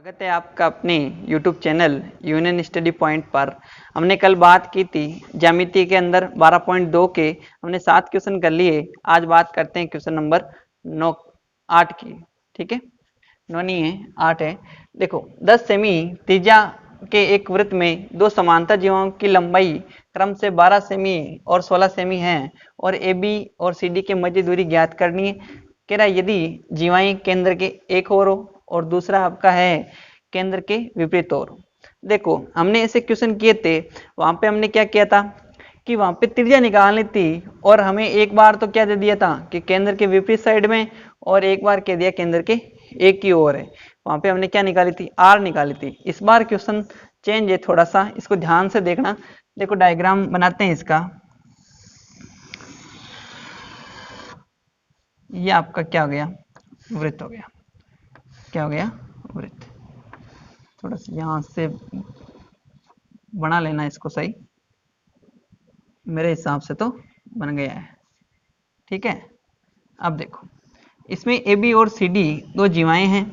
स्वागत है आपका अपने YouTube channel union study point पर। हमने कल बात की थी ज्यामिति के अंदर 12.2 के हमने 7 क्वेश्चन कर लिए। आज बात करते हैं क्वेश्चन नंबर 8 की। ठीक है, 9 नहीं है, 8 है। देखो, 10 सेमी त्रिज्या के एक वृत्त में दो समांतर जीवाओं की लंबाई क्रम से 12 सेमी और 16 सेमी है और AB और CD के मध्य दूरी ज्ञात करनी है। कह रहा है यदि जीवाएं केंद्र के एक ओर हो और दूसरा आपका है केंद्र के विपरीत ओर। देखो, हमने ऐसे क्वेश्चन किए थे, वहां पे हमने क्या किया था कि वहां पे त्रिज्या निकालनी थी और हमें एक बार तो क्या दे दिया था कि केंद्र के विपरीत साइड में और एक बार कह दिया केंद्र के एक की ओर है। वहां पे हमने क्या निकाली थी, आर निकाली थी। इस बार क्वेश्चन चेंज है थोड़ा सा, इसको ध्यान से देखना। देखो, डायग्राम बनाते हैं इसका। ये आपका क्या हो गया, वृत्त हो गया। क्या हो गया, वृत्त। थोड़ा सा यहां से बना लेना इसको सही, मेरे हिसाब से तो बन गया है। ठीक है, अब देखो, इसमें AB और CD दो जीवाएं हैं।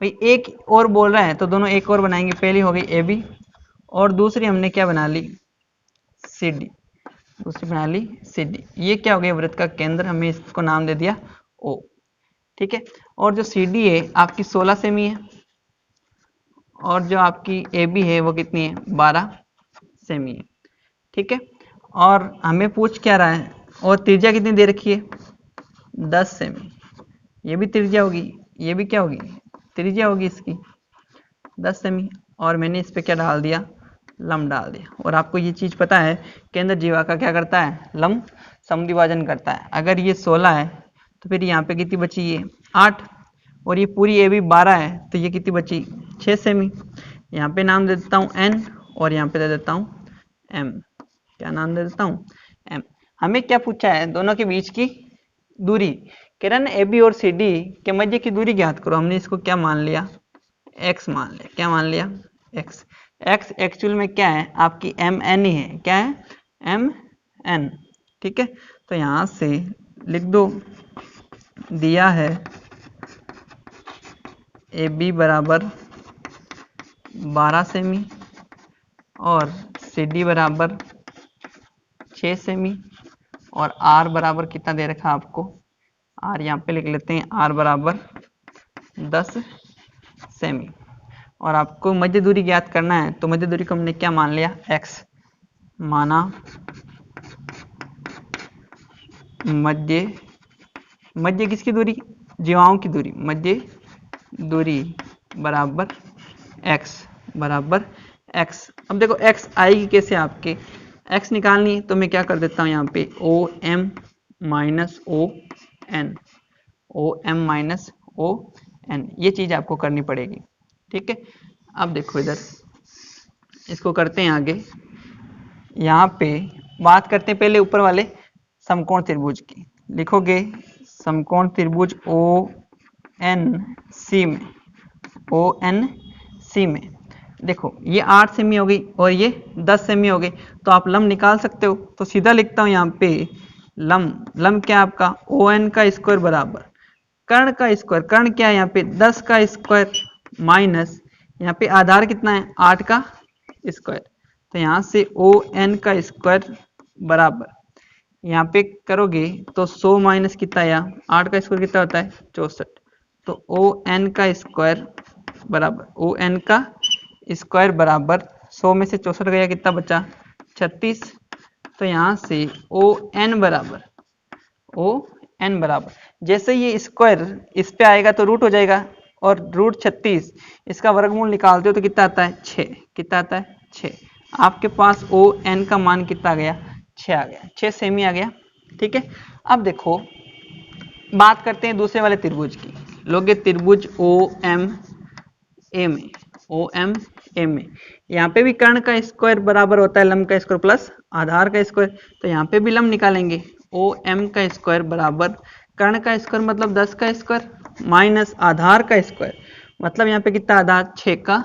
भाई एक और बोल रहा है तो दोनों एक और बनाएंगे। पहली हो गई AB और दूसरी हमने क्या बना ली, CD। दूसरी बना ली CD। ये क्या हो गया, वृत्त का केंद्र। हमने इसको नाम दे दिया O। ठीक है, और जो CD है आपकी 16 सेमी है और जो आपकी AB है वो कितनी है, 12 सेमी है। ठीक है, और हमें पूछ क्या रहा है, और त्रिज्या कितनी दे रखी है, 10 सेमी। ये भी त्रिज्या होगी, ये भी क्या होगी, त्रिज्या होगी इसकी 10 सेमी। और मैंने इस पे क्या डाल दिया, लंब डाल दिया। और आपको ये चीज पता है, केंद्र जीवा का क्या करता है, लंब समद्विभाजन करता है। अगर ये 16 है तो फिर यहाँ पे कितनी बची, ये 8, और ये पूरी ए भी 12 है तो ये कितनी बची, 6 सेमी। यहाँ पे नाम दे देता हूँ N और यहाँ पे दे देता हूँ M। क्या नाम दे देता हूँ, M। हमें क्या पूछा है, दोनों के बीच की दूरी। किरण AB और CD के मध्य की दूरी ज्ञात करो। हमने इसको क्या मान लिया, x मान लिया। क्या मान लिया, x। x एक्चुअल में क्या है, आपकी MN ही है। क्या है, MN। ठीक है, तो यहां से लिख दो, दिया है AB बराबर 12 सेमी और CD बराबर 6 सेमी और R बराबर कितना दे रखा आपको, R यहाँ पे लिख लेते हैं, R बराबर 10 सेमी। और आपको मध्य दूरी ज्ञात करना है तो मध्य दूरी को हमने क्या मान लिया, x माना। मध्य किसकी दूरी, जीवाओं की दूरी। मध्य दूरी बराबर x बराबर x। अब देखो x आएगी कैसे, आपके x निकालनी है तो मैं क्या कर देता हूँ यहाँ पे OM minus ON, OM minus ON। ये चीज आपको करनी पड़ेगी। ठीक है, अब देखो इधर इसको करते हैं आगे। यहाँ पे बात करते हैं पहले ऊपर वाले समकोण त्रिभुज की। लिखोगे समकोण त्रिभुज ONC में, ONC में देखो ये 8 सेमी हो गई और ये 10 सेमी हो गई, तो आप लंब निकाल सकते हो। तो सीधा लिखता हूँ यहाँ पे लंब। लंब क्या आपका, ON का स्क्वायर बराबर कर्ण का स्क्वायर। कर्ण क्या है यहाँ पे, 10 का स्क्वायर माइनस यहाँ पे आधार कितना है, 8 का स्क्वायर। तो यहाँ से ON का स्क्वायर बराबर यहाँ पे करोगे तो 100 माइनस कितना आया, 8 का स्क्वायर कितना होता है, 64। तो ON का स्क्वायर बराबर, ON का स्क्वायर बराबर 100 में से 64 गया, कितना बचा, 36। तो यहाँ से ON बराबर जैसे ये स्क्वायर इस पे आएगा तो रूट हो जाएगा, और रूट 36 इसका वर्गमूल निकालते हो तो कितना आता है, 6। कितना आता है, 6। आपके पास ON का मान कितना आ गया, 6 आ गया, 6 सेमी आ गया। ठीक है, अब देखो बात करते हैं दूसरे वाले त्रिभुज की। लोगे त्रिभुज OMA में, OMA में यहाँ पे भी कर्ण का स्क्वायर बराबर होता है लंब का स्क्वायर प्लस आधार का स्क्वायर। तो यहाँ पे भी लंब निकालेंगे, OM का स्क्वायर बराबर कर्ण का स्क्वायर मतलब 10 का स्क्वायर माइनस आधार का स्क्वायर मतलब यहाँ पे कितना आधार, 6 का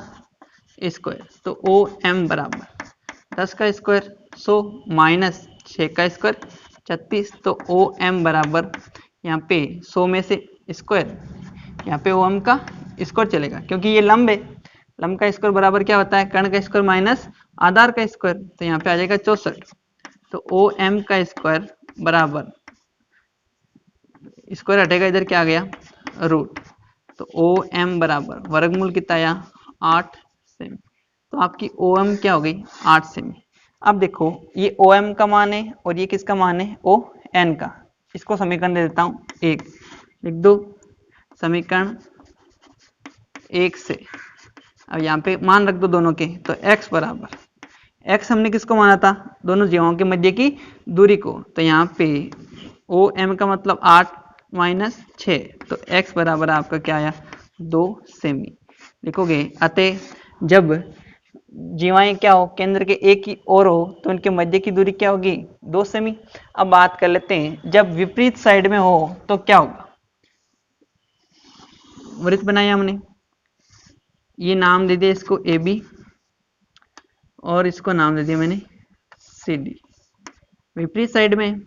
स्क्वायर। तो OM बराबर 10 का स्क्वायर 100 माइनस 6 का स्क्वायर 36। तो OM बराबर यहाँ पे 100 में से स्क्वायर, यहाँ पे OM का स्क्वायर चलेगा, क्योंकि ये लंब है। लंब का स्क्वायर बराबर क्या होता है, कर्ण का स्क्वायर माइनस आधार का स्क्वायर। तो यहाँ पे आ जाएगा 64। तो ओ एम का स्क्वायर बराबर, स्क्वायर हटेगा, इधर क्या आ गया, रूट। तो ओ एम बराबर वर्गमूल कितना आया, 8 सेमी। तो आपकी ओ एम क्या हो गई, 8 सेमी। अब देखो ये ओ एम का मान है और ये किसका मान है, ओ एन का। इसको समीकरण दे देता हूँ 1, लिख दो समीकरण 1 से। अब यहाँ पे मान रख दो दोनों के। तो x बराबर, x हमने किसको माना था, दोनों जीवाओं के मध्य की दूरी को। तो यहाँ पे ओ एम का मतलब 8 माइनस 6। तो x बराबर आपका क्या आया, 2 सेमी लिखोगे। अतः जब जीवाएं क्या हो, केंद्र के एक ही ओर हो, तो उनके मध्य की दूरी क्या होगी, 2 सेमी। अब बात कर लेते हैं जब विपरीत साइड में हो तो क्या होगा। वृत्त बनाया हमने, ये नाम दे दिया इसको ए बी और इसको नाम दे दिया मैंने सी डी, विपरीत साइड में।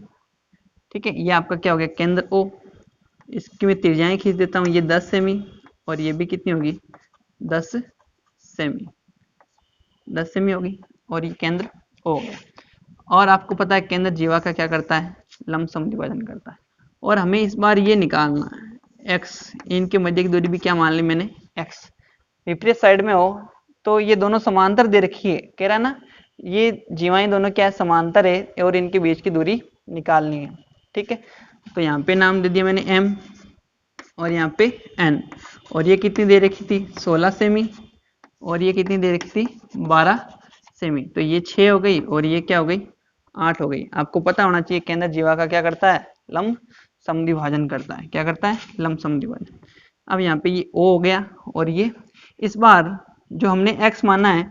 ठीक है, ये आपका क्या हो गया, केंद्र ओ। इसकी मैं त्रिज्याएं खींच देता हूँ, ये 10 सेमी और ये भी कितनी होगी, 10 सेमी, 10 सेमी होगी। और ये केंद्र ओ हो गया। और आपको पता है केंद्र जीवा का क्या करता है, लंब समद्विभाजन करता है। और हमें इस बार ये निकालना है एक्स, इनके मध्य की दूरी भी क्या मान ली मैंने, एक्स। विपरीत साइड में हो तो ये दोनों समांतर दे रखी है, कह रहा है ना, ये जीवाएं दोनों क्या है, समांतर है और इनके बीच की दूरी निकालनी है। ठीक है, तो यहाँ पे नाम दे दिया मैंने m और यहाँ पे n। और ये कितनी दे रखी थी, 16 सेमी और ये कितनी दे रखी थी, 12 सेमी। तो ये 6 हो गई और ये क्या हो गई, 8 हो गई। आपको पता होना चाहिए केंद्र जीवा का क्या करता है, लंब समद्विभाजन करता है। क्या करता है, लंब समद्विभाजन। अब यहाँ पे ये O हो गया और ये, इस बार जो हमने x माना है,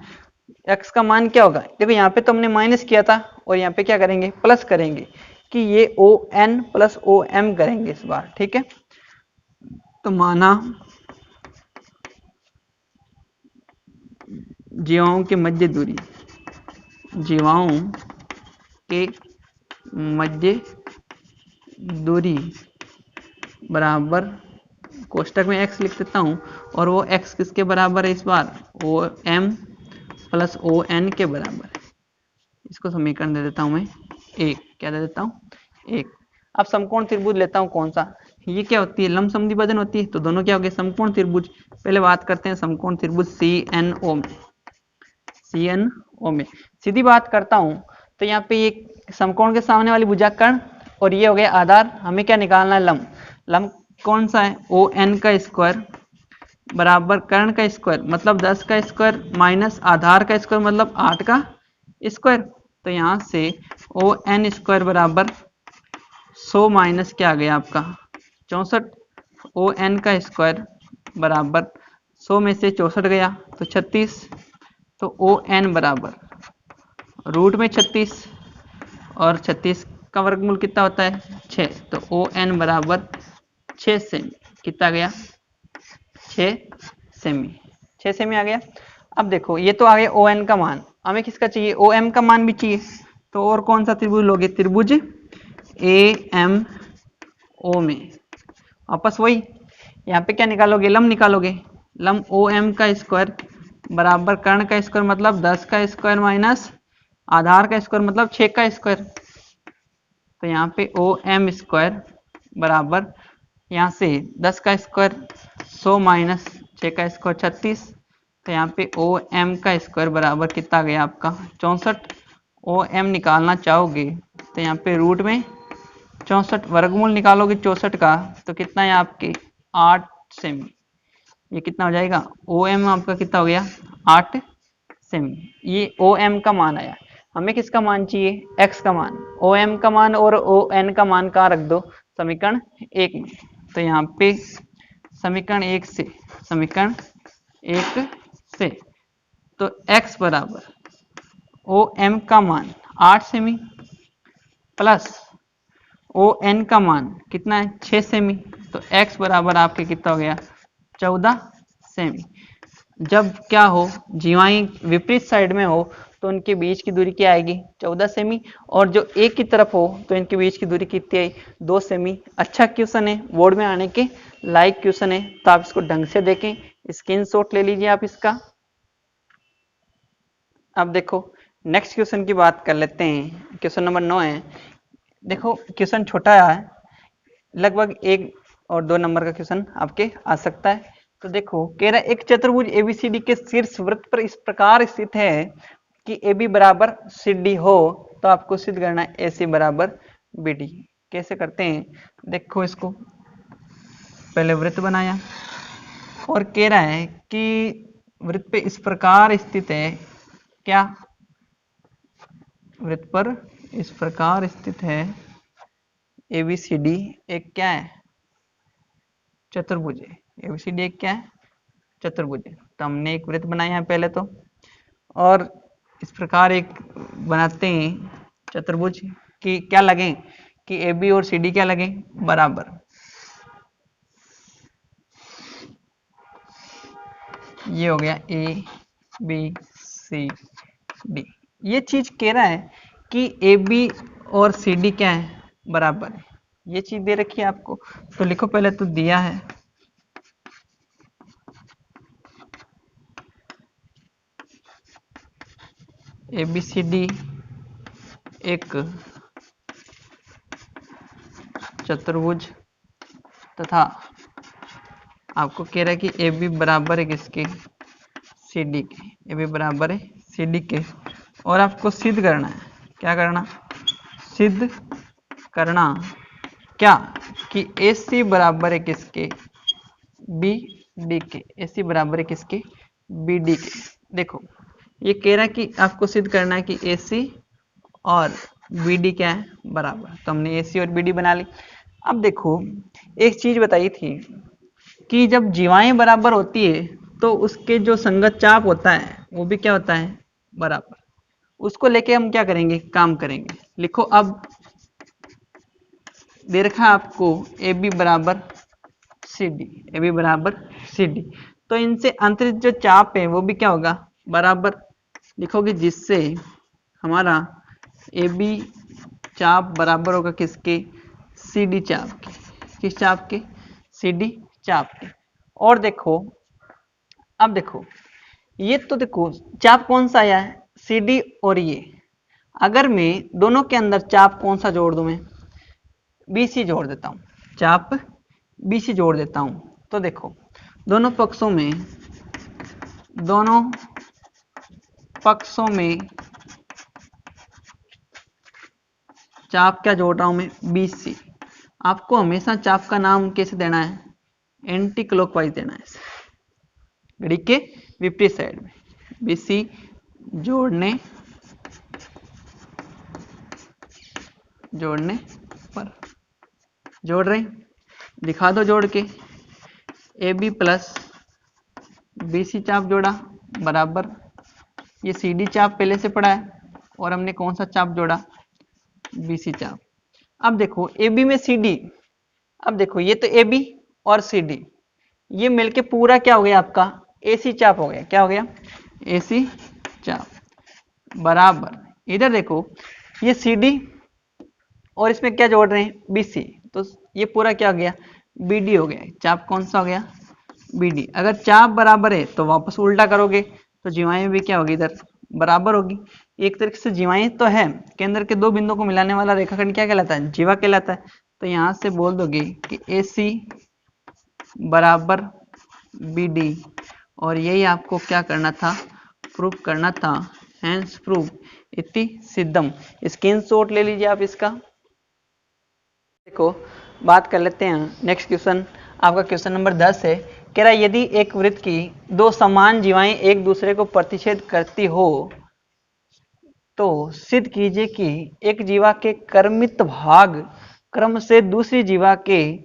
x का मान क्या होगा, देखो यहाँ पे तो हमने माइनस किया था और यहाँ पे क्या करेंगे, प्लस करेंगे, कि ये O N plus O M करेंगे इस बार। ठीक है, तो माना जीवाओं के मध्य दूरी, जीवाओं के मध्य दूरी बराबर, कोष्टक में x लिख देता हूँ और वो x किसके बराबर है इस बार, O M plus O N के बराबर है। इसको समीकरण दे देता हूँ मैं 1, क्या दे देता हूँ, 1। अब समकोण त्रिभुज लेता हूँ, कौन सा, ये क्या होती है, लंब समद्विभाजन होती है। तो दोनों क्या हो गए, समकोण त्रिभुज। पहले बात करते हैं समकोण त्रिभुज CNO में। CNO में सीधी बात करता हूँ तो यहाँ पे ये समकोण के सामने वाली भुजा कर्ण और ये हो गया आधार। हमें क्या निकालना है, लंब। लंब कौन सा है, ओ एन का स्क्वायर बराबर कर्ण का स्क्वायर मतलब 10 का स्क्वायर माइनस आधार का स्क्वायर मतलब 8 का स्क्वायर। तो यहाँ से ओ एन स्क्वायर बराबर 100 माइनस क्या आ गया आपका 64। ओ एन का स्क्वायर बराबर 100 में से 64 गया तो 36। तो ओ एन बराबर रूट में 36 और 36 का वर्गमूल कितना होता है, 6। तो ओ एन बराबर 6 सेमी, कितना गया, 6 सेमी, 6 सेमी आ गया। अब देखो ये तो आ गया ओ एन का मान, हमें किसका चाहिए, ओ एम का मान भी चाहिए। तो और कौन सा त्रिभुज लोगे, त्रिभुज ए एम ओ में वापस वही, यहाँ पे क्या निकालोगे, लंब निकालोगे। लंब ओ एम का स्क्वायर बराबर कर्ण का स्क्वायर मतलब 10 का स्क्वायर माइनस आधार का स्क्वायर मतलब 6 का स्क्वायर। तो यहाँ पे ओ एम स्क्वायर बराबर, यहाँ से 10 का स्क्वायर 100 माइनस 6 का स्क्वायर 36। तो यहाँ पे ओ एम का स्क्वायर बराबर कितना गया आपका 64। ओ एम निकालना चाहोगे तो यहाँ पे रूट में 64, वर्गमूल निकालोगे 64 का तो कितना है आपके 8 सेमी। ये कितना हो जाएगा, ओ एम आपका कितना हो गया 8 सेमी। ये ओ एम का मान आया। हमें किसका मान चाहिए, x का मान। ओ एम का मान और ओ एन का मान कहाँ रख दो, समीकरण 1 में। तो यहाँ पे समीकरण 1 से, समीकरण 1 से तो x बराबर ओ एम का मान 8 सेमी प्लस ओ एन का मान कितना है 6 सेमी। तो x बराबर आपके कितना हो गया 14 सेमी। जब क्या हो, जीवाएं विपरीत साइड में हो तो उनके बीच की दूरी क्या आएगी 14 सेमी, और जो एक की तरफ हो तो इनके बीच की दूरी कितनी आई 2 सेमी। अच्छा क्वेश्चन है, बोर्ड में आने के लाइव क्वेश्चन है तो आप इसको ढंग से देखें, स्क्रीनशॉट ले लीजिए आप इसका। अब देखो नेक्स्ट क्वेश्चन की बात कर लेते हैं, क्वेश्चन नंबर 9 है। देखो क्वेश्चन छोटा है, लगभग 1 और 2 नंबर का क्वेश्चन आपके आ सकता है। तो देखो कह रहा है एक चतुर्भुज एबीसीडी के शीर्ष वृत्त पर इस प्रकार स्थित है कि ए बी बराबर सी डी हो, तो आपको सिद्ध करना है ए सी बराबर बी डी। कैसे करते हैं, देखो इसको पहले वृत्त बनाया और कह रहा है कि वृत्त पे इस प्रकार स्थित है, क्या वृत्त पर इस प्रकार स्थित है ए बी सी डी, एक क्या है चतुर्भुज है। ए बी सी डी एक क्या है चतुर्भुज है। तो हमने एक वृत्त बनाया है पहले तो, और इस प्रकार एक बनाते हैं चतुर्भुज कि क्या लगे कि ए बी और सी डी क्या लगे बराबर। ये हो गया ए बी सी डी। ये चीज कह रहा है कि ए बी और सी डी क्या है बराबर है, ये चीज दे रखी है आपको। तो लिखो पहले तो दिया है ए बी सी डी एक चतुर्भुज तथा आपको कह रहा है कि ए बी बराबर है किसके सी डी के, ए बी बराबर है सी डी के। और आपको सिद्ध करना है, क्या करना सिद्ध करना क्या कि ए सी बराबर है किसके बी डी के, ए सी बराबर है किसके बी डी के। देखो ये कह रहा है कि आपको सिद्ध करना है कि ए सी और बी डी क्या है बराबर, तो हमने ए सी और बी डी बना ली। अब देखो एक चीज बताई थी कि जब जीवाएं बराबर होती है तो उसके जो संगत चाप होता है वो भी क्या होता है बराबर। उसको लेके हम क्या करेंगे काम करेंगे। लिखो अब दे रखा है आपको ए बी बराबर सी डी, ए बी बराबर सी डी, तो इनसे अंतरित जो चाप है वो भी क्या होगा बराबर। लिखोगे जिससे हमारा ए बी चाप बराबर होगा किसके सी डी चाप के, किस चाप के सी डी चाप के। और देखो अब देखो ये तो देखो चाप कौन सा आया है सी डी, और ये अगर मैं दोनों के अंदर चाप कौन सा जोड़ दूं, मैं बी सी जोड़ देता हूं, चाप बी सी जोड़ देता हूं। तो देखो दोनों पक्षों में चाप क्या जोड़ रहा हूं मैं बी सी। आपको हमेशा चाप का नाम कैसे देना है एंटी क्लॉकवाइज देना है, घड़ी के विपरीत साइड में बी सी जोड़ने पर जोड़ रहे दिखा दो जोड़ के A B plus B C चाप जोड़ा बराबर ये सी डी चाप पहले से पड़ा है और हमने कौन सा चाप जोड़ा बी सी चाप। अब देखो ए बी में सी डी, अब देखो ये तो ए बी और सी डी ये मिलके पूरा क्या हो गया आपका ए सी चाप हो गया, क्या हो गया ए सी चाप बराबर इधर देखो ये सी डी और इसमें क्या जोड़ रहे हैं बी सी, तो ये पूरा क्या हो गया बी डी हो गया। चाप कौन सा हो गया बी डी। अगर चाप बराबर है तो वापस उल्टा करोगे तो जीवाएं भी क्या होगी इधर बराबर होगी। एक तरीके से जीवाएं तो है, केंद्र के दो बिंदुओं को मिलाने वाला रेखाखंड क्या कहलाता है जीवा कहलाता है। तो यहां से बोल दोगे कि ए सी बराबर बी डी, और यही आपको क्या करना था प्रूव करना था, हैंस प्रूव इति सिद्धम। स्क्रीनशॉट ले लीजिए आप इसका। देखो बात कर लेते हैं नेक्स्ट क्वेश्चन, आपका क्वेश्चन नंबर 10 है। कह रहा है यदि एक वृत्त की दो समान जीवाएं एक दूसरे को प्रतिच्छेद करती हो तो सिद्ध कीजिए कि एक जीवा के कर्मित भाग क्रम से दूसरी जीवा के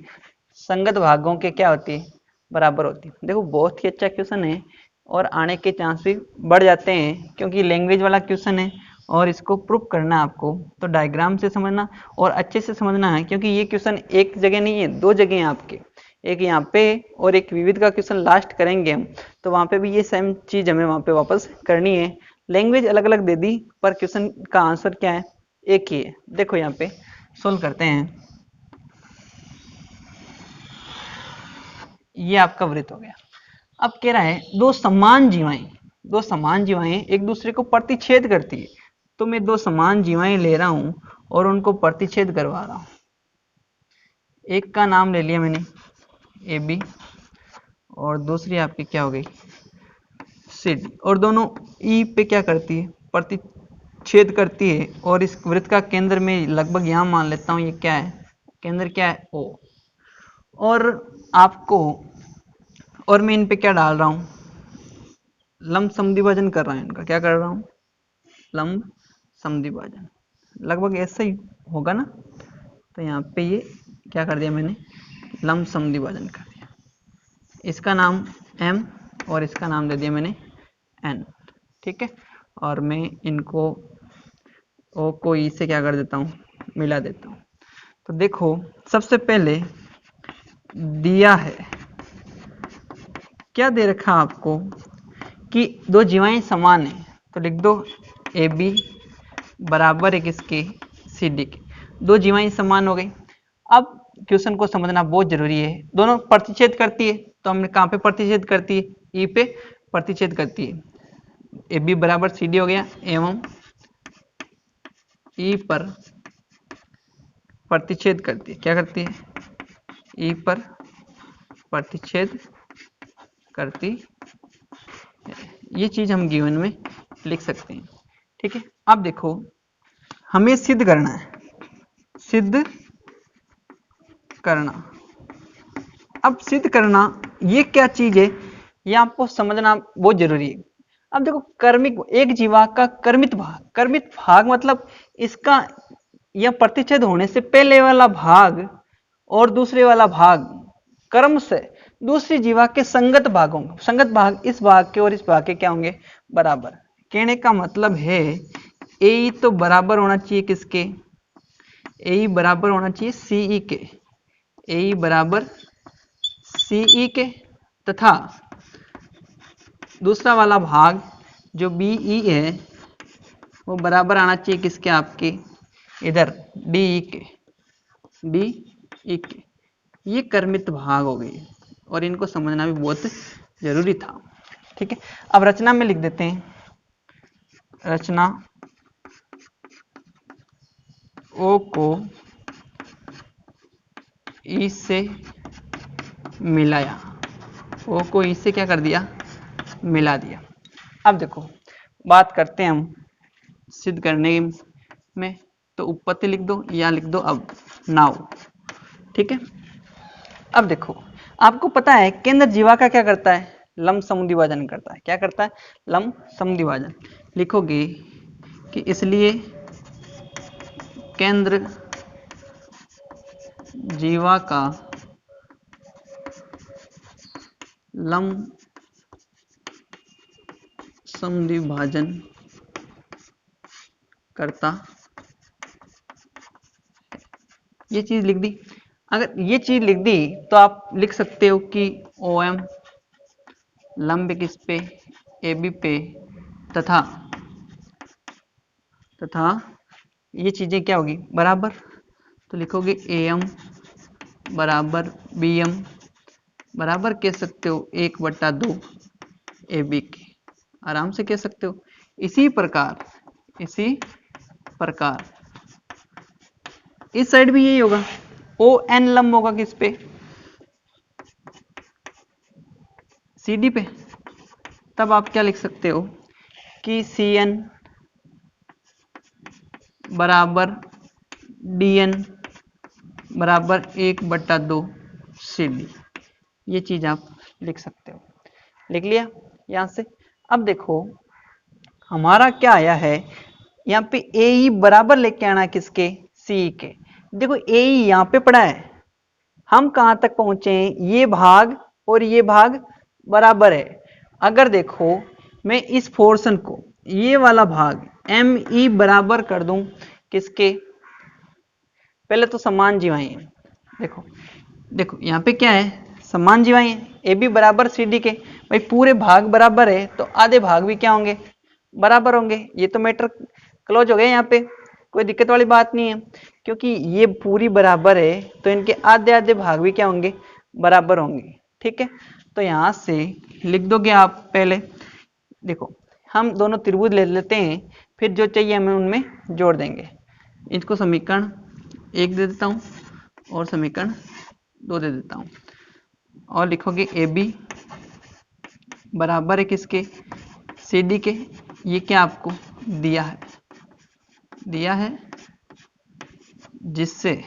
संगत भागों के क्या होती है बराबर होती है। देखो बहुत ही अच्छा क्वेश्चन है और आने के चांस भी बढ़ जाते हैं क्योंकि लैंग्वेज वाला क्वेश्चन है और इसको प्रूफ करना है आपको, तो डायग्राम से समझना और अच्छे से समझना है क्योंकि ये क्वेश्चन एक जगह नहीं है दो जगह हैं आपके, एक यहाँ पे और एक विविध का क्वेश्चन लास्ट करेंगे हम, तो वहाँ पे भी ये सेम चीज हमें वहाँ पे वापस करनी है। लैंग्वेज अलग अलग दे दी पर क्वेश्चन का आंसर क्या है एक ही है। देखो यहाँ पे सोल्व करते हैं। ये आपका वृत्त हो गया। अब कह रहा है दो समान जीवाएं एक दूसरे को प्रतिच्छेद करती है। तो मैं दो समान जीवाएं ले रहा हूं और उनको प्रतिच्छेद करवा रहा हूं। एक का नाम ले लिया मैंने ए बी और दूसरी आपकी क्या हो गई सी डी, और दोनों ई पे क्या करती है प्रतिच्छेद करती है। और इस वृत्त का केंद्र में लगभग यहां मान लेता हूं, ये क्या है केंद्र, क्या है ओ। और आपको और मैं इन पे क्या डाल रहा हूं लंब समद्विभाजन कर रहा हूं, इनका क्या कर रहा हूं लंब समद्विभाजन। लगभग ऐसा ही होगा ना। तो यहाँ पे ये क्या कर दिया मैंने लंब समद्विभाजन कर दिया। इसका नाम m और इसका नाम दे दिया मैंने n। ठीक है, और मैं इनको ओ को ई से क्या कर देता हूँ मिला देता हूँ। तो देखो सबसे पहले दिया है क्या दे रखा आपको कि दो जीवाएं समान है। तो लिख दो ए बी बराबर है किसके सी डी के। दो जीवाएं समान हो गई। अब क्वेश्चन को समझना बहुत जरूरी है। दोनों प्रतिच्छेद करती है, तो हमने कहाँ पे प्रतिच्छेद करती है ई पे प्रतिच्छेद करती है। ए बी बराबर सी डी हो गया एवं ई पर प्रतिच्छेद करती है। क्या करती है ई पर प्रतिच्छेद करती है। ये चीज हम गिवन में लिख सकते हैं। ठीक है, अब देखो हमें सिद्ध करना है, सिद्ध करना। अब सिद्ध करना ये क्या चीज है ये आपको समझना बहुत जरूरी है। अब देखो कर्मिक एक जीवा का कर्मित भाग मतलब इसका यह प्रतिच्छेद होने से पहले वाला भाग और दूसरे वाला भाग क्रम से दूसरी जीवा के संगत भाग होंगे। संगत भाग इस भाग के और इस भाग के क्या होंगे बराबर। कहने का मतलब है ए तो बराबर होना चाहिए किसके ए बराबर होना चाहिए सीई के, ए बराबर सीई के, तथा दूसरा वाला भाग जो बीई है वो बराबर आना चाहिए किसके आपके इधर डीई के, डीई के। ये कर्मित भाग हो गए और इनको समझना भी बहुत जरूरी था। ठीक है, अब रचना में लिख देते हैं। रचना ओ को ई से मिलाया, ओ को ई से क्या कर दिया मिला दिया। अब देखो बात करते हैं हम सिद्ध करने में। तो उत्पत्ति लिख दो या लिख दो अब नाउ। ठीक है, अब देखो आपको पता है केंद्र जीवा का क्या करता है लंब समद्विभाजन करता है। क्या करता है लंब समद्विभाजन। लिखोगे कि इसलिए केंद्र जीवा का लंब समद्विभाजन करता। ये चीज लिख दी। अगर ये चीज लिख दी तो आप लिख सकते हो कि ओ एम लंब किस पे ए बी पे तथा ये चीजें क्या होगी बराबर। तो लिखोगे ए एम बराबर बी एम बराबर कह सकते हो 1/2 ए बी के, आराम से कह सकते हो। इसी प्रकार इस साइड भी यही होगा। ओ एन लंब होगा किस पे सी डी पे। तब आप क्या लिख सकते हो कि सी एन बराबर डी एन बराबर 1/2 सी डी। ये चीज आप लिख सकते हो। लिख लिया यहां से। अब देखो हमारा क्या आया है यहाँ पे ए ई बराबर लेके आना किसके सी के। देखो ए ई यहाँ पे पड़ा है, हम कहां तक पहुंचे ये भाग और ये भाग बराबर है। अगर देखो मैं इस पोर्शन को ये वाला भाग एम ई बराबर कर दूं किसके पहले तो समान जीवाएं हैं। देखो यहाँ पे क्या है समान जीवाएं हैं ए बी बराबर सी डी के। भाई पूरे भाग बराबर है तो आधे भाग भी क्या होंगे बराबर होंगे। ये तो मैटर क्लोज हो गया, यहाँ पे कोई दिक्कत वाली बात नहीं है क्योंकि ये पूरी बराबर है तो इनके आधे आधे भाग भी क्या होंगे बराबर होंगे। ठीक है, तो यहाँ से लिख दोगे आप। पहले देखो हम दोनों त्रिभुज ले लेते हैं, फिर जो चाहिए हमें उनमें जोड़ देंगे। इसको समीकरण 1 दे देता हूँ और समीकरण 2 दे देता हूँ, और लिखोगे ए बी बराबर है किसके, सी डी के। ये क्या आपको दिया है जिससे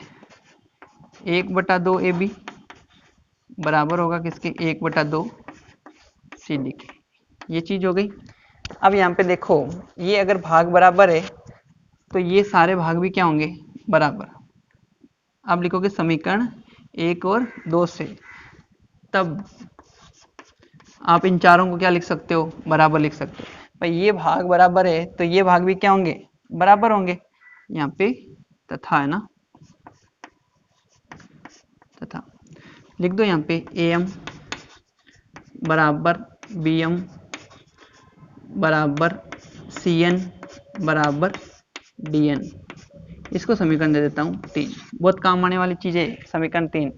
1/2 ए बी बराबर होगा किसके, 1/2 सी डी के। ये चीज हो गई। अब यहाँ पे देखो, ये अगर भाग बराबर है तो ये सारे भाग भी क्या होंगे, बराबर। अब लिखोगे समीकरण 1 और 2 से, तब आप इन चारों को क्या लिख सकते हो, बराबर लिख सकते हो। भाई ये भाग बराबर है तो ये भाग भी क्या होंगे, बराबर होंगे। यहाँ पे तथा है ना, तथा लिख दो यहाँ पे ए एम बराबर बी एम बराबर सी एन बराबर डी एन। इसको समीकरण दे देता हूँ 3। बहुत काम आने वाली चीज है समीकरण 3।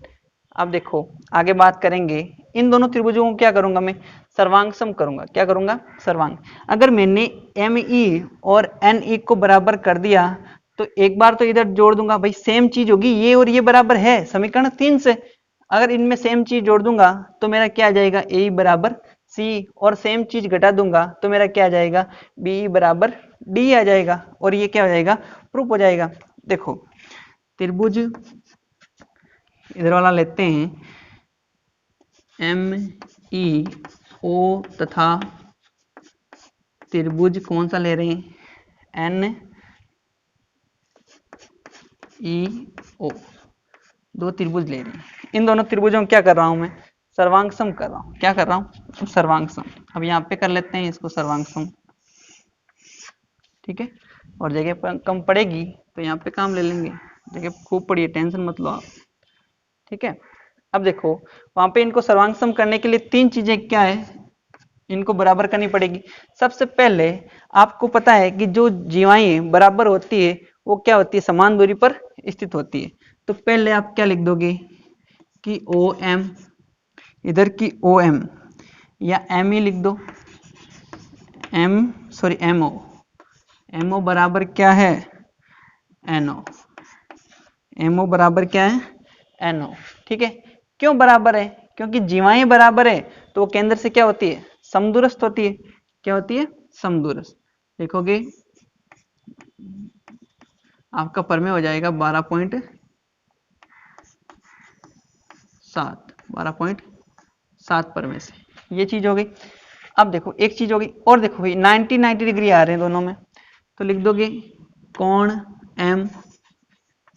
अब देखो आगे बात करेंगे, इन दोनों त्रिभुजों को क्या करूंगा मैं, सर्वांग सम करूंगा। क्या करूंगा, सर्वांग। अगर मैंने एम ई और एन ई को बराबर कर दिया तो एक बार तो इधर जोड़ दूंगा, भाई सेम चीज होगी, ये और ये बराबर है समीकरण 3 से। अगर इनमें सेम चीज जोड़ दूंगा तो मेरा क्या आ जाएगा, ए बराबर सी, और सेम चीज घटा दूंगा तो मेरा क्या आ जाएगा, बी बराबर डी आ जाएगा, और ये क्या हो जाएगा, प्रूफ हो जाएगा। देखो त्रिभुज इधर वाला लेते हैं, एम ई ओ तथा त्रिभुज कौन सा ले रहे हैं, एन ई ओ, दो त्रिभुज ले रहे हैं। इन दोनों त्रिभुजों में क्या कर रहा हूं मैं, सर्वांग सम कर रहा हूं। क्या कर रहा हूं, सर्वांग सम। अब यहाँ पे कर लेते हैं इसको सर्वांग सम, ठीक है। और जगह पर कम पड़ेगी तो यहाँ पे काम ले लेंगे, जगह खूब पड़ी है, टेंशन मत लो आप, ठीक है। अब देखो वहां पे इनको सर्वांग सम करने के लिए 3 चीजें क्या है, इनको बराबर करनी पड़ेगी। सबसे पहले आपको पता है कि जो जीवाएं बराबर होती है वो क्या होती है, समान दूरी पर स्थित होती है। तो पहले आप क्या लिख दोगे कि ओ एम, इधर की ओ एम या एम ई लिख दो, एम ओ बराबर क्या है, एन ओ, एम ओ बराबर क्या है, एन ओ, ठीक है। क्यों बराबर है, क्योंकि जीवाएं बराबर है तो वो केंद्र से क्या होती है, समदूरस्थ होती है। क्या होती है, समदूरस्थ। लिखोगे आपका परमेय हो जाएगा 12.7 परमेय से, ये चीज हो गई। अब देखो एक चीज हो गई और, देखो भाई 90 डिग्री आ रहे हैं दोनों में, तो लिख दोगे कोण एम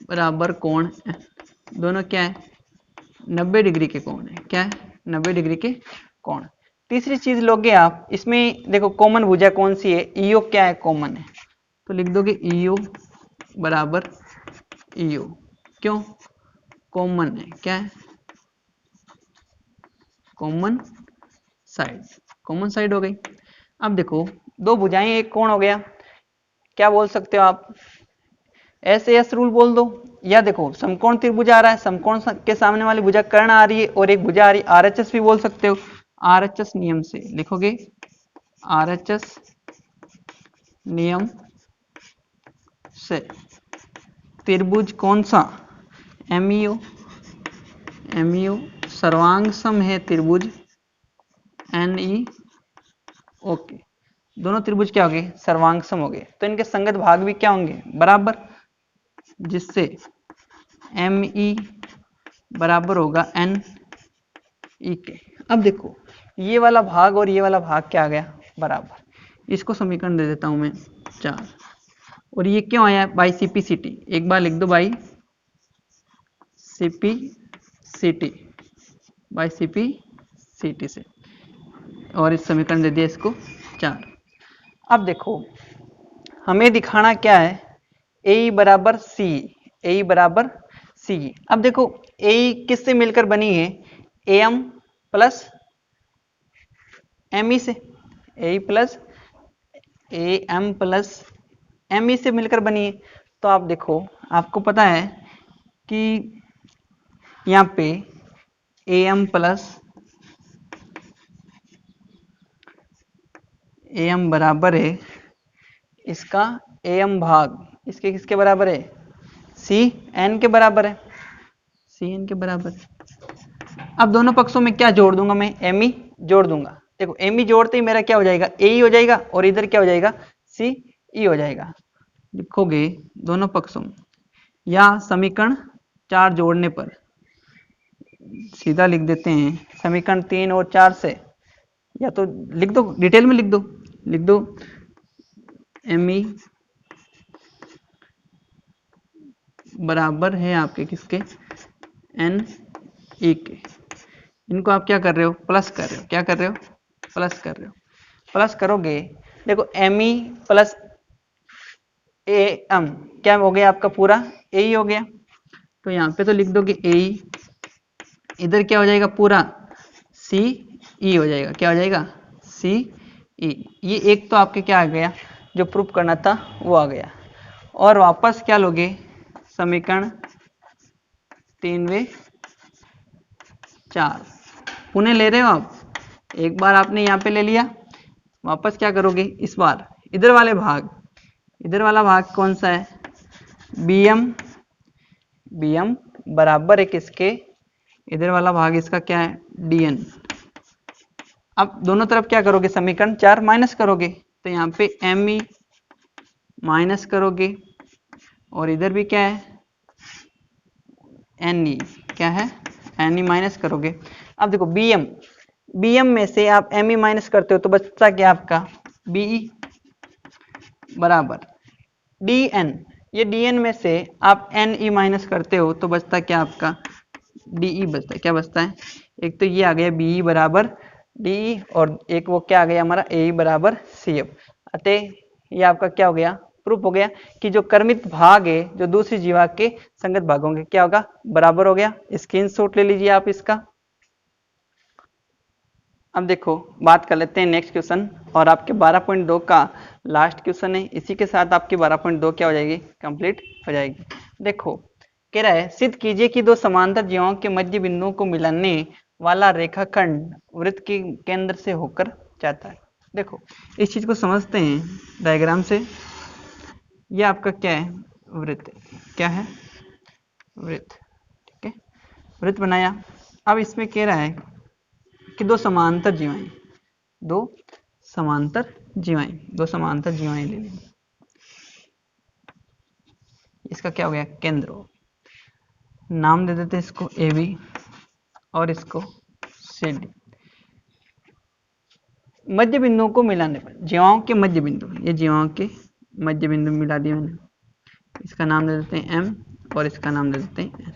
बराबर कोण एन, दोनों क्या है, 90 डिग्री के कोण है। क्या है, 90 डिग्री के कोण। तीसरी चीज लोगे आप, इसमें देखो कॉमन भुजा कौन सी है, ईओ क्या है, कॉमन है, तो लिख दोगे ईओ बराबर ईओ। क्यों, कॉमन है, क्या है, कॉमन साइड, कॉमन साइड हो गई। अब देखो दो भुजाएं एक कोण हो गया, क्या बोल सकते हो आप, ऐसे एस रूल बोल दो, या देखो समकोण त्रिभुज आ रहा है, समकोण के सामने वाली भुजा कर्ण आ रही है और एक भुजा आ रही है, आरएचएस भी बोल सकते हो। आरएचएस नियम से लिखोगे, आरएचएस नियम से त्रिभुज कौन सा, एमईओ, एमईओ सर्वांग सम है त्रिभुज एनई ओके। दोनों त्रिभुज क्या हो गए, सर्वांग सम हो गए, तो इनके संगत भाग भी क्या होंगे, बराबर, जिससे एम ई बराबर होगा एन ई के। अब देखो ये वाला भाग और ये वाला भाग क्या आ गया, बराबर। इसको समीकरण दे देता हूं मैं 4। और ये क्यों आया, बाई सीपी सीटी, एक बार लिख दो बाई सीपी सीटी, बाई सीपी सीटी से, और इस समीकरण दे दिया इसको 4। अब देखो हमें दिखाना क्या है, ए बराबर सी, ए बराबर सी। अब देखो ए किससे मिलकर बनी है, A M plus M E से, A plus A M plus M E से मिलकर बनी है। तो आप देखो आपको पता है कि यहाँ पे ए एम प्लस AM बराबर है इसका AM भाग इसके किसके बराबर है, CN के बराबर है, CN के बराबर है। अब दोनों पक्षों में क्या जोड़ दूंगा मैं, ME जोड़ दूंगा। देखो ME जोड़ते ही मेरा क्या हो जाएगा, AE हो जाएगा और इधर क्या हो जाएगा, CE हो जाएगा। लिखोगे दोनों पक्षों में, या समीकरण 4 जोड़ने पर सीधा लिख देते हैं समीकरण 3 और 4 से, या तो लिख दो डिटेल में लिख दो ME बराबर है आपके किसके, NE के। इनको आप क्या कर रहे हो, प्लस कर रहे हो, क्या कर रहे हो, प्लस कर रहे हो। प्लस करोगे देखो ME प्लस AM क्या हो गया आपका पूरा AE हो गया, तो यहाँ पे तो लिख दोगे AE, इधर क्या हो जाएगा पूरा CE हो जाएगा, क्या हो जाएगा CE। ये एक तो आपके क्या आ गया, जो प्रूफ करना था वो आ गया। और वापस क्या लोगे, समीकरण 3 व 4 पुनः ले रहे हो आप, एक बार आपने यहाँ पे ले लिया, वापस क्या करोगे, इस बार इधर वाले भाग, इधर वाला भाग कौन सा है, BM बराबर है किसके, इधर वाला भाग इसका क्या है, DN। अब दोनों तरफ क्या करोगे, समीकरण 4 माइनस करोगे, तो यहाँ पे ME माइनस करोगे और इधर भी क्या है NE, क्या है NE माइनस करोगे। अब देखो BM में से आप ME माइनस करते हो तो बचता क्या आपका BE बराबर DN, ये DN में से आप NE माइनस करते हो तो बचता क्या आपका DE बचता है, क्या बचता है, एक तो ये आ गया BE बराबर DE और एक वो क्या आ गया हमारा AE बराबर CF। अतः ये आपका क्या हो गया, प्रूफ हो गया कि जो कर्मित भाग है जो दूसरी जीवा के संगत भागों के क्या होगा, बराबर हो गया। स्क्रीनशॉट ले लीजिए आप इसका। अब देखो बात कर लेते हैं नेक्स्ट क्वेश्चन, और आपके 12.2 का लास्ट क्वेश्चन है, इसी के साथ आपकी 12.2 क्या हो जाएगी, कंप्लीट हो जाएगी। देखो कह रहा है सिद्ध कीजिए कि दो समांतर जीवाओं के मध्य बिंदुओं को मिलाने वाला रेखाखंड वृत्त के केंद्र से होकर जाता है। देखो इस चीज को समझते हैं डायग्राम से। ये आपका क्या है, वृत्त, क्या है वृत्त, ठीक है, वृत्त बनाया। अब इसमें कह रहा है कि दो समांतर जीवाएं ले लेंगे, इसका क्या हो गया, केंद्र हो, नाम दे देते हैं इसको AB और इसको CD। मध्य बिंदुओं को मिलाने पर जीवाओं के मध्य बिंदु, ये जीवाओं के मध्य बिंदु मिला दिए मैंने, इसका नाम दे देते हैं M और इसका नाम दे देते हैं N।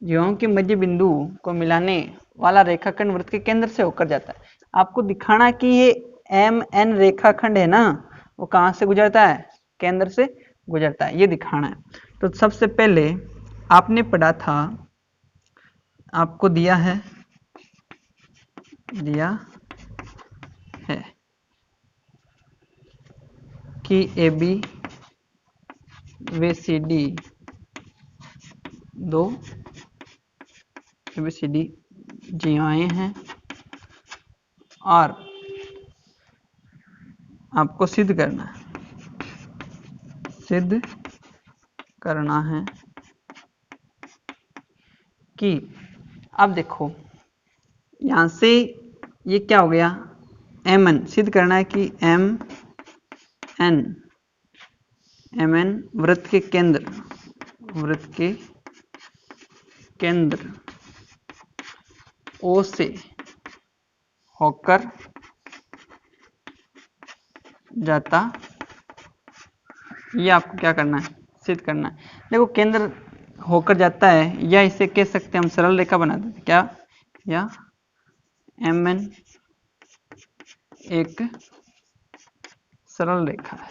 जीवाओं के मध्य बिंदु को मिलाने वाला रेखाखंड वृत्त के केंद्र से होकर जाता है। आपको दिखाना कि ये MN रेखाखंड है ना, वो कहाँ से गुजरता है, केंद्र से गुजरता है, ये दिखाना है। तो सबसे पहले आपने पढ़ा था, आपको दिया है कि AB व CD दो ABCD जीवाएं हैं और आपको सिद्ध करना है कि, अब देखो यहां से ये क्या हो गया, MN सिद्ध करना है कि MN वृत्त के केंद्र O से होकर जाता, ये आपको क्या करना है, सिद्ध करना है। देखो केंद्र होकर जाता है, या इसे कह सकते हैं हम सरल रेखा बना देते, क्या, या MN एक सरल रेखा है,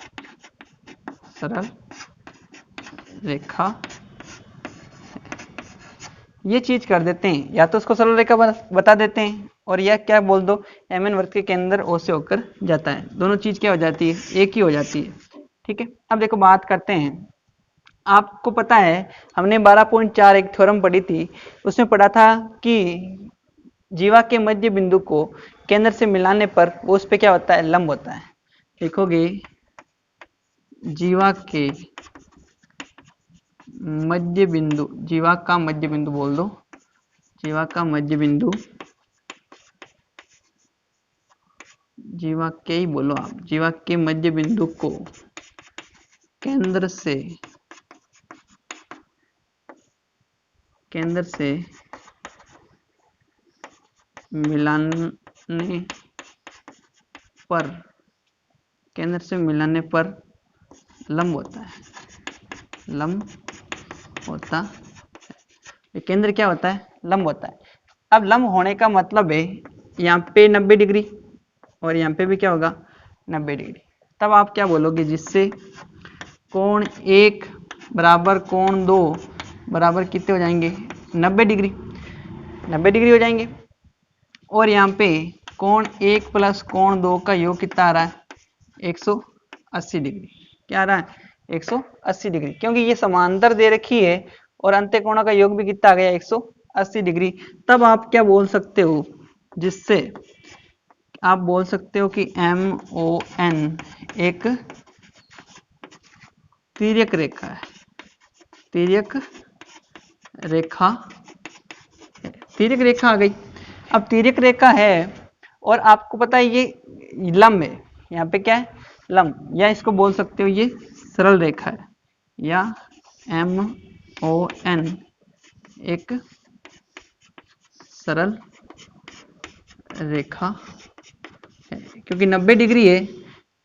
ये चीज कर देते हैं, या तो उसको सरल रेखा बता देते हैं, और या क्या बोल दो MN वृत्त के केंद्र O से होकर जाता है, दोनों चीज क्या हो जाती है, एक ही हो जाती है, ठीक है। अब देखो बात करते हैं, आपको पता है हमने 12.4 एक थ्योरम पढ़ी थी, उसमें पढ़ा था कि जीवा के मध्य बिंदु को केंद्र से मिलाने पर वो उस पे क्या होता है, लंब होता है। लिखोगे जीवा के मध्य बिंदु, जीवा का मध्य बिंदु बोल दो, जीवा का मध्य बिंदु, जीवा के ही बोलो आप, जीवा के मध्य बिंदु को केंद्र से मिलाने पर, केंद्र से मिलाने पर लंब होता है, लंब होता है। केंद्र क्या होता है, लंब होता है। अब लंब होने का मतलब है यहाँ पे 90 डिग्री और यहाँ पे भी क्या होगा 90 डिग्री। तब आप क्या बोलोगे, जिससे कोण 1 बराबर कोण 2 बराबर कितने हो जाएंगे, 90 डिग्री, 90 डिग्री हो जाएंगे। और यहाँ पे कोण 1 प्लस कोण 2 का योग कितना आ रहा है, 180 डिग्री। क्या आ रहा है, 180 डिग्री, क्योंकि ये समांतर दे रखी है और अंत्यकोणों का योग भी कितना आ गया, 180 डिग्री। तब आप क्या बोल सकते हो, जिससे आप बोल सकते हो कि MON एक तिर्यक रेखा है, तिर्यक रेखा, तिर्यक रेखा आ गई। अब तिर्यक रेखा है और आपको पता है ये लंब है, यहाँ पे क्या है, लंब, या इसको बोल सकते हो ये सरल रेखा है, या MON एक सरल रेखा है, क्योंकि 90 डिग्री है,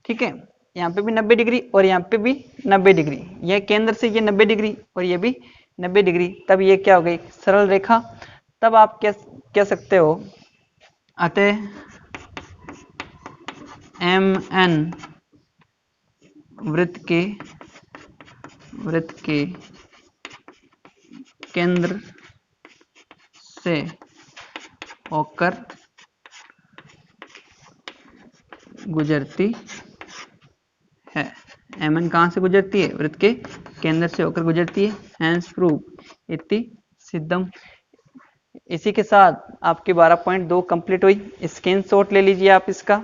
ठीक है, यहाँ पे भी 90 डिग्री और यहाँ पे भी 90 डिग्री, यह केंद्र से ये 90 डिग्री और ये भी 90 डिग्री, तब ये क्या हो गई, सरल रेखा। तब आप क्या कह सकते हो, अतः MN वृत्त के केंद्र से होकर गुजरती है। MN कहाँ से गुजरती है, वृत्त के केंद्र से होकर गुजरती है। हैंस प्रूव इति सिद्धम। इसी के साथ आपकी 12.2 कंप्लीट हुई। स्क्रीनशॉट ले लीजिए आप इसका।